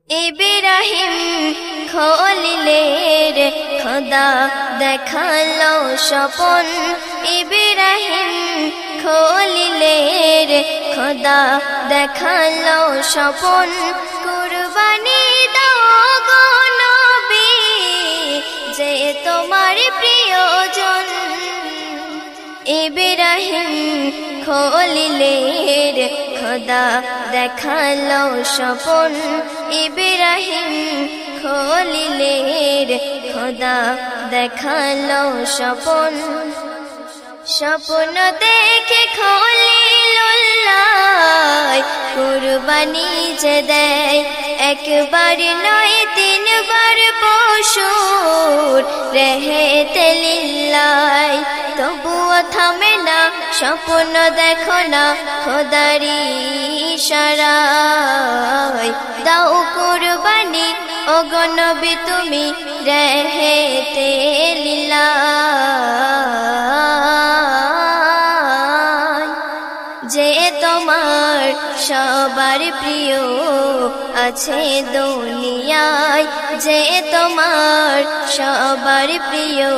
ইব্রাহিম খলিলের খোদা দেখালো স্বপন। ইব্রাহিম খলিলের খোদা দেখালো স্বপন। কুরবানি দাও গো নবী, যে তোমার প্রিয়জন। ইব্রাহিম খলিলের খোদা দেখালো স্বপন। ইব্রাহিম খলিলের খোদা দেখালো স্বপন। স্বপ্ন দেখে খলিলুল্লাহ কুরবানি যে দেয়, একবার নয় তিনবার পশুর রেহেতে লিল্লাহ। তবুও থামে না স্বপ্ন দেখো না খোদারি ইশারায়। দাও কুরবানি ওগো নবী তুমি রেহেতে লিল্লাহ। যে তোমার সবার প্রিয় আছে দুনিয়ায়, যে তোমার সবার প্রিয়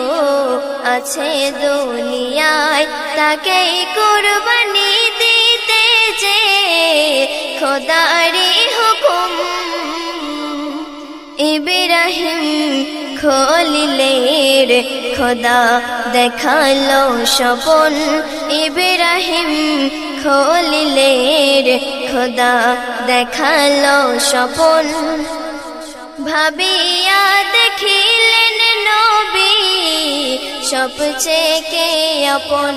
আছে দুনিয়ায়, তাকেই কুরবানি দিতে যে খোদারি হুকুম। ইব্রাহিম খলিলের খোদা দেখালো স্বপন। ইব্রাহিম খলিলের খোদা দেখালো স্বপন। ভাবিয়া দেখিলেন নবী সবচেয়ে কে আপন।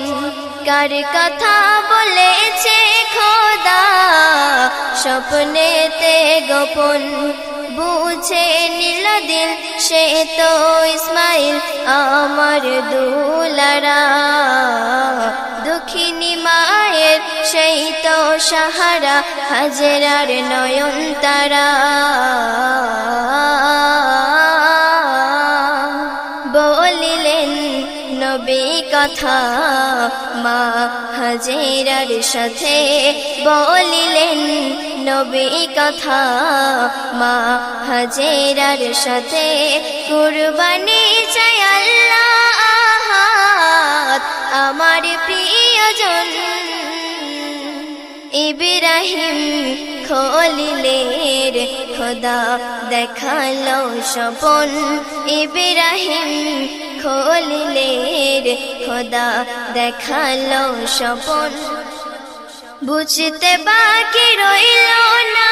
কার কথা বলেছে খোদা স্বপ্নেতে গোপন। বুঝে নিল দিল সে তো ইসমাইল আমার দুলারা। দুঃখিনী মায়ের সেই তো সাহারা, হাজেরার নয়ন তারা। বলিলেন নবী কথা মা হাজেরার সাথে। বলিলেন নবী কথা মা হাজেরার সাথে। কুরবানি চাই আল্লাহ আহাদ আমার প্রিয়জন। ইব্রাহিম খলিলের খোদা দেখালো স্বপন। ইব্রাহিম খলিলের খোদা দেখালো স্বপন। বুঝতে বাকি রইল না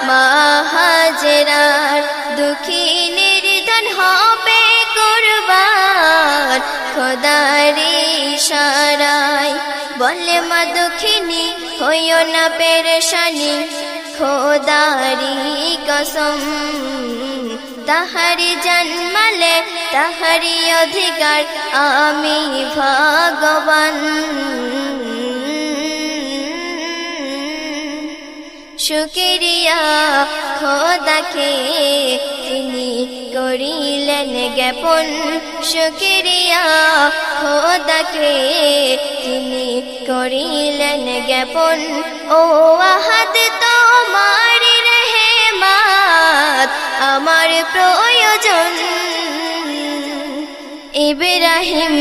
মা হাজেরার, দুঃখী নির্ধন হবে কুরবান খোদারি ইশারায়। বলে মা দুঃখিনী হইও না পেরেশানি, খোদারি কসম। তাহারি জন্মালে তাহারি অধিকার আমি ভগবান। শুকরিয়া খোদাকে তিনি করিলেন জ্ঞাপন। শুকরিয়া খোদাকে তিনি করিলেন জ্ঞাপন। ও আহাদ তোমার রহমত আমার প্রয়োজন। ইব্রাহিম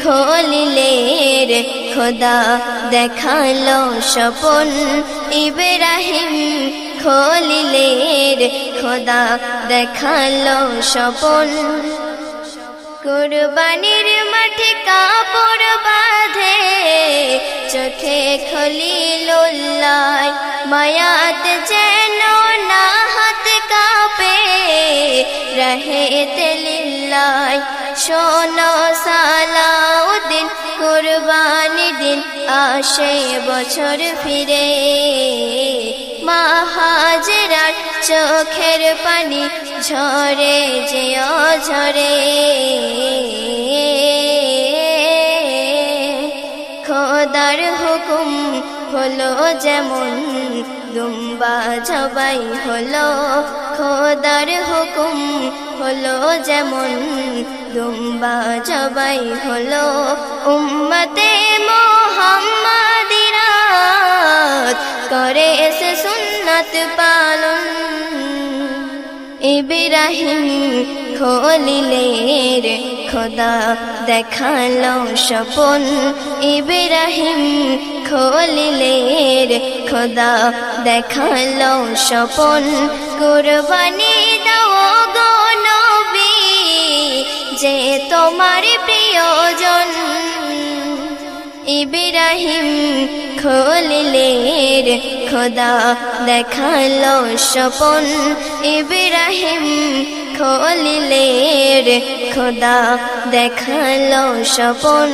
খলিলের খোদা দেখালো স্বপন। ইব্রাহিম খলিলের খোদা দেখালো স্বপন। কুরবানির মাঠে কাপড় বাঁধে চোখে খলিলুল্লাহ। মায়াত যেন না হাত কাঁপে রহেতে লিল্লাহ। শোনো সালাউদ্দিন কুরবানির দিন আসে বছর ফিরে। মা হাজেরার চোখের পানি ঝরে যে অঝরে। খোদার হুকুম হলো যেমন দুম্বা জবাই হলো। খোদার হুকুম হলো যেমন দুম্বা জবাই হলো। উম্মতে মুহাম্মাদিরা করে এসে সুন্নাত সুন্নাত পালন ইব্রাহিম খলিলের খোদা দেখালো স্বপন ইব্রাহিম খলিলের খোদা দেখালো স্বপন কুরবানি দাও গো নবী যে তোমার প্রিয়জন ইব্রাহিম খলিলের খোদা দেখালো স্বপন ইব্রাহিম খলিলের খোদা দেখালো স্বপন